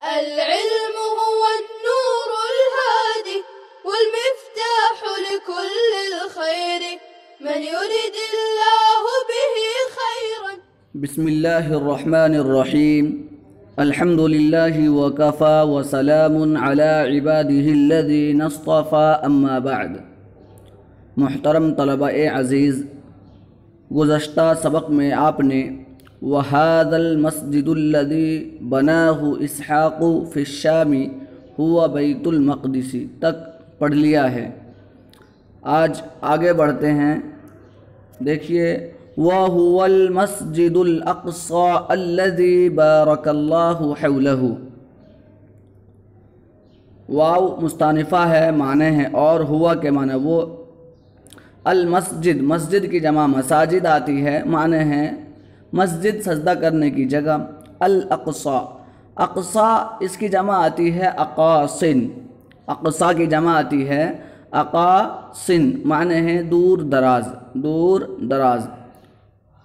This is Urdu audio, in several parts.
العلم هو النور الهادي والمفتاح لكل الخير من يرد الله به خيرا. بسم الله الرحمن الرحيم. الحمد لله وكفى وسلام على عباده الذين اصطفى اما بعد. محترم طلباء عزیز، گزشتہ سبق میں آپ نے وَهَذَا الْمَسْجِدُ الَّذِي بَنَاهُ إِسْحَاقُ فِي الشَّامِ هُوَ بَيْتُ الْمَقْدِسِ تک پڑھ لیا ہے۔ آج آگے بڑھتے ہیں۔ دیکھیے وَهُوَ الْمَسْجِدُ الْأَقْصَى الَّذِي بَارَكَ اللَّهُ حَوْلَهُ۔ واو مستانفہ ہے، معنی ہے اور ہوا کے معنی وہ۔ المسجد، مسجد کی جمع مساجد آتی ہے، معنی ہے مسجد سجدہ کرنے کی جگہ۔ الاقصی، اقصی اس کی جمع آتی ہے اقاصن، اقصی کی جمع آتی ہے اقاصن، معنی ہے دور دراز، دور دراز۔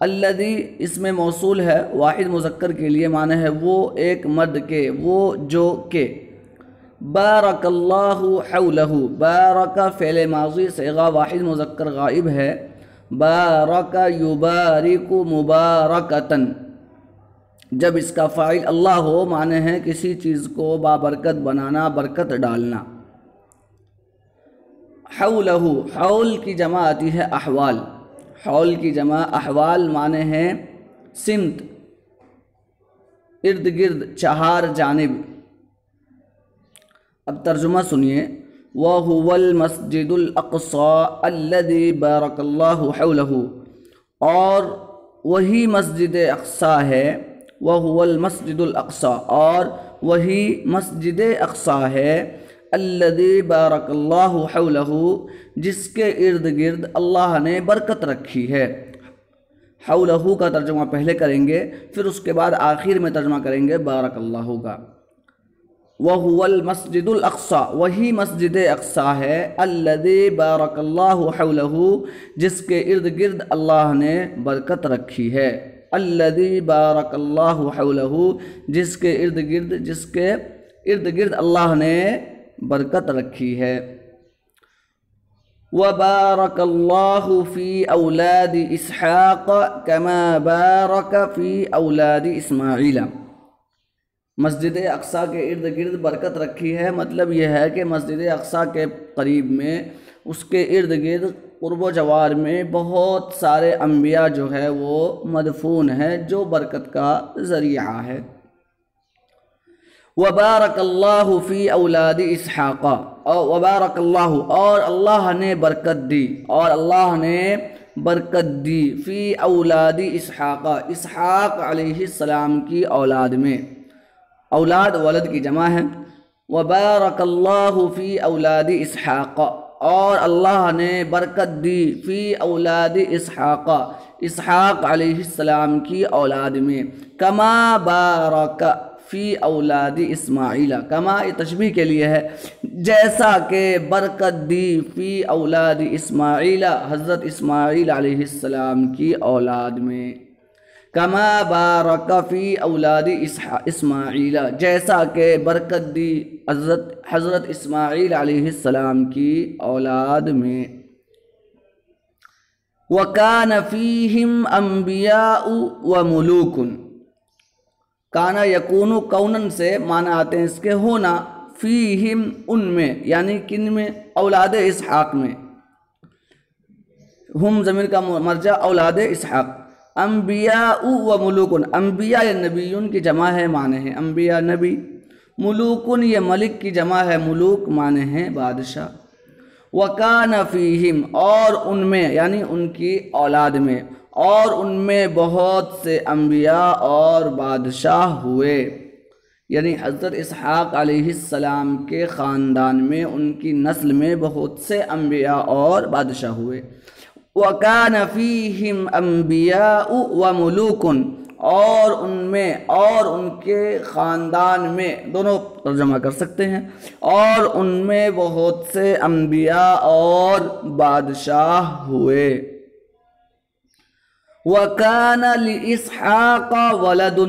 الذی اس میں موصول ہے واحد مذکر کے لیے، معنی ہے وہ ایک مرد کے، وہ جو کہ۔ بارک اللہ حولہ، بارک فعل ماضی صیغہ واحد مذکر غائب ہے۔ بارک یبارک مبارکتن، جب اس کا فاعل اللہ ہو معنی ہے کسی چیز کو بابرکت بنانا، برکت ڈالنا۔ حولہ، حول کی جمع آتی ہے احوال، حول کی جمع احوال، معنی ہے سمت، ارد گرد، چہار جانب۔ اب ترجمہ سنیے۔ وَهُوَ الْمَسْجِدُ الْأَقْصَى الَّذِي بَارَكَ اللَّهُ حَوْلَهُ، اور وہی مسجد اقصیٰ ہے، وَهُوَ الْمَسْجِدُ الْأَقْصَى، اور وہی مسجد اقصیٰ ہے، الَّذِي بَارَكَ اللَّهُ حَوْلَهُ، جس کے ارد گرد اللہ نے برکت رکھی ہے۔ حولہ کا ترجمہ پہلے کریں گے، پھر اس کے بعد آخر میں ترجمہ کریں گے بارک اللہ کا۔ وَهُوَ الْمَسْجِدُ الْأَقْصَى، وہی مسجد اقصیٰ ہے، الَّذِي بَارَكَ اللَّهُ حَوْلَهُ، جس کے ارد گرد اللہ نے برکت رکھی ہے۔ الَّذِي بَارَكَ اللَّهُ حَوْلَهُ، جس کے ارد گرد اللہ نے برکت رکھی ہے۔ وَبَارَكَ اللَّهُ فِي أَوْلَادِ إِسْحَاقَ كَمَا بَارَكَ فِي أَوْلَادِ إِسْمَاعِيلَ، مسجد اقصیٰ کے ارد گرد برکت رکھی ہے، مطلب یہ ہے کہ مسجد اقصیٰ کے قریب میں، اس کے ارد گرد قرب و جوار میں بہت سارے انبیاء جو ہے وہ مدفون ہیں، جو برکت کا ذریعہ ہے۔ وَبَارَكَ اللَّهُ فِي أَوْلَادِ إِسْحَاقَ، اور وَبَارَكَ اللَّهُ، اور اللہ نے برکت دی، اور اللہ نے برکت دی، فی اولاد اسحاق، اسحاق علیہ السلام کی اولاد میں۔ اولاد ولد کی جمع ہے۔ وَبَارَكَ اللَّهُ فِي أَوْلَادِ إِسْحَاقَ، اور اللہ نے برکت دی، فی اولاد اسحاق، اسحاق علیہ السلام کی اولاد میں۔ کما بارک فی اولاد اسماعیل، کما یہ تشبیہ کے لیے ہے، جیسا کہ برکت دی فی اولاد اسماعیل، حضرت اسماعیل علیہ السلام کی اولاد میں۔ کما بارک فی اولاد اسماعیل، جیسا کہ برکت دی حضرت اسماعیل علیہ السلام کی اولاد میں۔ وَكَانَ فِيهِمْ أَنْبِيَاءُ وَمُلُوكٌ، کانا یکون کونن سے معنی آتے ہیں اس کے ہونا، فیہم ان میں، یعنی کن میں؟ اولاد اسحاق میں۔ ہم ضمیر کا مرجع اولاد اسحاق۔ انبیاء و ملوکن، انبیاء یا نبیون کی جمع ہے، معنی ہے انبیاء نبی۔ ملوکن یہ ملک کی جمع ہے، ملوک معنی ہے بادشاہ۔ وَكَانَ فِيهِمْ، اور ان میں یعنی ان کی اولاد میں، اور ان میں بہت سے انبیاء اور بادشاہ ہوئے، یعنی حضرت اسحاق علیہ السلام کے خاندان میں، ان کی نسل میں بہت سے انبیاء اور بادشاہ ہوئے۔ وَكَانَ فِيهِمْ أَنْبِيَاءُ وَمُلُوكٌ، اور ان میں اور ان کے خاندان میں، دونوں ترجمہ کر سکتے ہیں، اور ان میں بہت سے انبیاء اور بادشاہ ہوئے۔ وَكَانَ لِإِسْحَاقَ وَلَدٌ،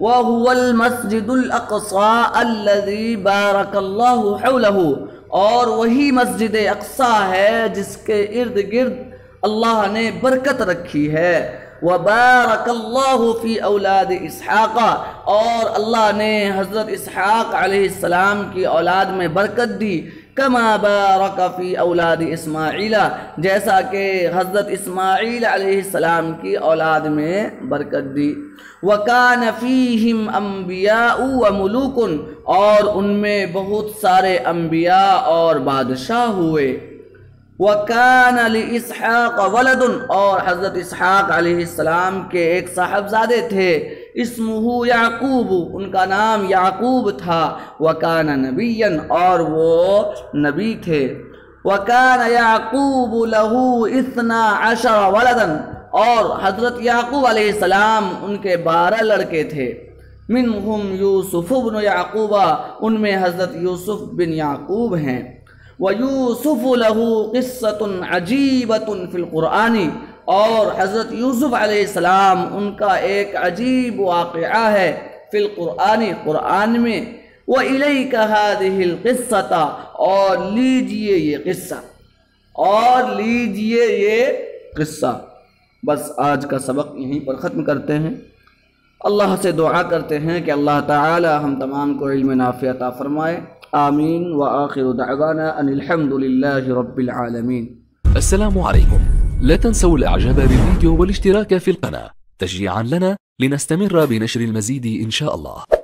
وَهُوَ الْمَسْجِدُ الْأَقْصَى الَّذِي بَارَكَ اللَّهُ حَوْلَهُ، اور وہی مسجد اقصیٰ ہے جس کے ارد گرد اللہ نے برکت رکھی ہے۔ وَبَارَكَ اللَّهُ فِي أَوْلَادِ إِسْحَاقَ، اور اللہ نے حضرت اسحاق علیہ السلام کی اولاد میں برکت دی، كَمَا بَارَكَ فِي أَوْلَادِ إِسْمَاعِيلَ، جیسا کہ حضرت اسماعیل علیہ السلام کی اولاد میں برکت دی۔ وَكَانَ فِيهِمْ أَنْبِيَاءُ وَمُلُوكٌ، اور ان میں بہت سارے انبیاء اور بادشاہ ہوئے۔ وَكَانَ لِإِسْحَاقَ وَلَدٌ، اور حضرت اسحاق علیہ السلام کے ایک صاحبزادے تھے، اسمہ یعقوب، ان کا نام یعقوب تھا۔ وَكَانَ نَبِيًّا، اور وہ نبی تھے۔ وَكَانَ يَعْقُوبُ لَهُ 12 وَلَدًا، اور حضرت یعقوب علیہ السلام ان کے 12 لڑکے تھے۔ مِنْهُمْ یوسف بن یعقوب، ان میں حضرت یوسف بن یعقوب ہیں۔ وَيُوسُفُ لَهُ قِصَّةٌ عَجِيبَةٌ فِي الْقُرْآنِ، اور حضرت یوسف علیہ السلام ان کا ایک عجیب واقعہ ہے فی القرآن، قرآن میں۔ وَإِلَيْكَ هَذِهِ الْقِصَّةَ، اور لیجئے یہ قصہ، اور لیجئے یہ قصہ۔ بس آج کا سبق یہیں پر ختم کرتے ہیں۔ اللہ سے دعا کرتے ہیں کہ اللہ تعالی ہم تمام کو علم نافع عطا فرمائے، آمین۔ وآخر دعوانا ان الحمد للہ رب العالمین۔ السلام عليكم، لا تنسوا الاعجاب بالفيديو والاشتراك في القناة تشجيعا لنا لنستمر بنشر المزيد إن شاء الله.